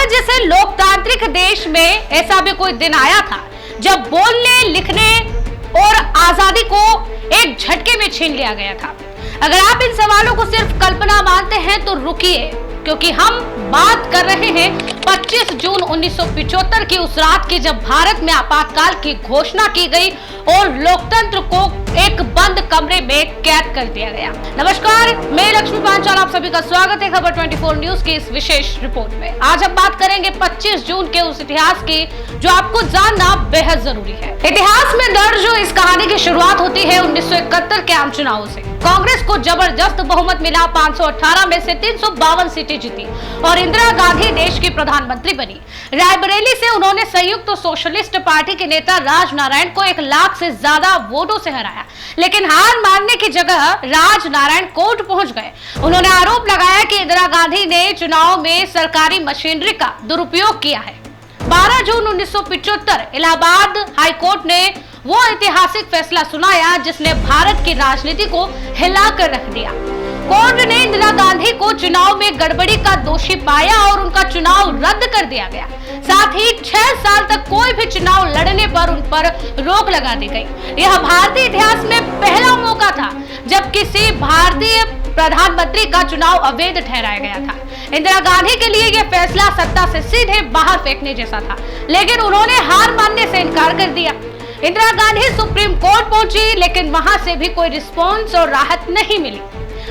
भारत जैसे लोकतांत्रिक देश में ऐसा भी कोई दिन आया था जब बोलने, लिखने और आजादी को एक झटके में छीन लिया गया था? अगर आप इन सवालों को सिर्फ कल्पना मानते हैं तो रुकिए, क्योंकि हम बात कर रहे हैं 25 जून 1975 की उस रात की जब भारत में आपातकाल की घोषणा की गई और लोकतंत्र को एक बंद कमरे में कैद कर दिया गया। नमस्कार, मैं लक्ष्मी पांचाल, आप सभी का स्वागत है खबर 24 न्यूज की इस विशेष रिपोर्ट में। आज हम बात करेंगे 25 जून के उस इतिहास की जो आपको जानना बेहद जरूरी है। इतिहास में दर्ज इस कहानी की शुरुआत होती है 1971 के आम चुनाव से। कांग्रेस को जबरदस्त बहुमत मिला, 518 में से 352 सीटें जीती और इंदिरा गांधी देश की प्रधानमंत्री बनी। रायबरेली से उन्होंने संयुक्त सोशलिस्ट पार्टी के नेता राजनारायण को 1 लाख से ज्यादा वोटों से हराया, लेकिन हार मानने की जगह राजनारायण कोर्ट पहुंच गए। उन्होंने आरोप लगाया कि इंदिरा गांधी ने चुनाव में सरकारी मशीनरी का दुरुपयोग किया है। 12 जून 1975 इलाहाबाद हाईकोर्ट ने वो ऐतिहासिक फैसला सुनाया जिसने भारत की राजनीति को हिलाकर रख दिया। कोर्ट ने इंदिरा गांधी को चुनाव में गड़बड़ी का दोषी पाया और उनका चुनाव रद्द कर दिया गया। साथ ही 6 साल तक कोई भी चुनाव लड़ने पर उन पर रोक लगा दी गई। यह भारतीय इतिहास में पहला मौका था जब किसी भारतीय प्रधानमंत्री का चुनाव अवैध ठहराया गया था। इंदिरा गांधी के लिए यह फैसला सत्ता से सीधे बाहर फेंकने जैसा था, लेकिन उन्होंने हार मानने से इनकार कर दिया। इंदिरा गांधी सुप्रीम कोर्ट पहुंची, लेकिन वहां से भी कोई रिस्पॉन्स और राहत नहीं मिली।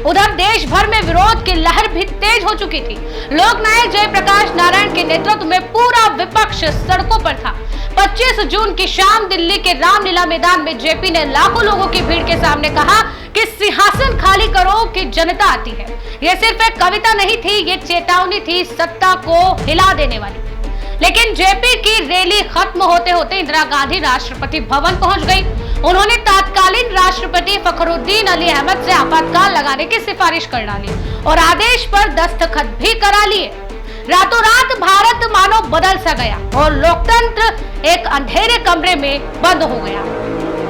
उधर देश भर में विरोध की लहर भी तेज हो चुकी थी। लोकनायक जयप्रकाश नारायण के नेतृत्व में पूरा विपक्ष सड़कों पर था। 25 जून की शाम दिल्ली के रामलीला मैदान में जेपी ने लाखों लोगों की भीड़ के सामने कहा कि सिंहासन खाली करो कि जनता आती है। यह सिर्फ एक कविता नहीं थी, ये चेतावनी थी सत्ता को हिला देने वाली। लेकिन जेपी की रैली खत्म होते होते इंदिरा गांधी राष्ट्रपति भवन पहुंच गई। उन्होंने तत्कालीन राष्ट्रपति फखरुद्दीन अली अहमद से आपातकाल लगाने की सिफारिश कर डाली और आदेश पर दस्तखत भी करा लिए। रातों रात भारत मानो बदल सा गया और लोकतंत्र एक अंधेरे कमरे में बंद हो गया।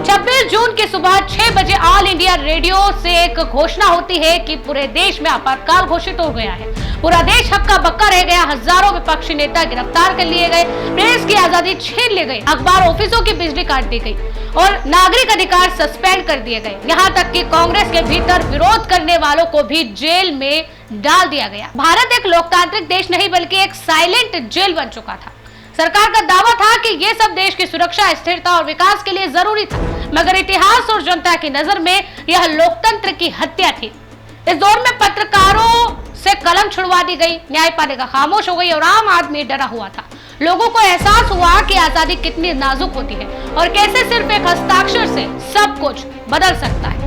26 जून की सुबह 6 बजे ऑल इंडिया रेडियो से एक घोषणा होती है कि पूरे देश में आपातकाल घोषित हो गया है। पूरा देश हक्का बक्का रह गया। हजारों विपक्षी नेता गिरफ्तार कर लिए गए, प्रेस की आजादी छीन ली गई, अखबार ऑफिसों की बिजली काट दी गई और नागरिक अधिकार सस्पेंड कर दिए गए। यहाँ तक कि कांग्रेस के भीतर विरोध करने वालों को भी जेल में डाल दिया गया। भारत एक लोकतांत्रिक देश नहीं बल्कि एक साइलेंट जेल बन चुका था। सरकार का दावा था कि ये सब देश की सुरक्षा, स्थिरता और विकास के लिए जरूरी था, मगर इतिहास और जनता की नजर में यह लोकतंत्र की हत्या थी। इस दौर में पत्रकारों से कलम छुड़वा दी गई, न्यायपालिका खामोश हो गई और आम आदमी डरा हुआ था। लोगों को एहसास हुआ कि आजादी कितनी नाजुक होती है और कैसे सिर्फ एक हस्ताक्षर से सब कुछ बदल सकता है।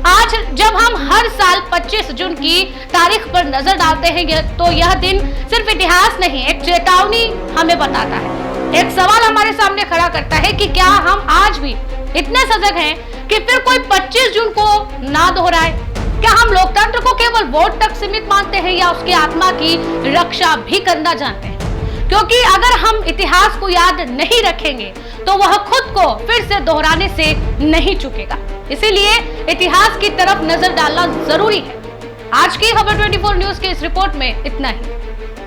आज जब हम हर साल 25 जून की तारीख पर नजर डालते हैं तो यह दिन सिर्फ इतिहास नहीं, एक चेतावनी हमें बताता है। एक सवाल हमारे सामने खड़ा करता है कि क्या हम आज भी इतने सजग हैं कि फिर कोई 25 जून को ना दोहराए? क्या हम लोकतंत्र को केवल वोट तक सीमित मानते हैं या उसकी आत्मा की रक्षा भी करना जानते हैं? क्योंकि अगर हम इतिहास को याद नहीं रखेंगे तो वह खुद को फिर से दोहराने से नहीं चुकेगा। इसीलिए इतिहास की तरफ नजर डालना जरूरी है। आज की खबर 24 न्यूज की इस रिपोर्ट में इतना ही।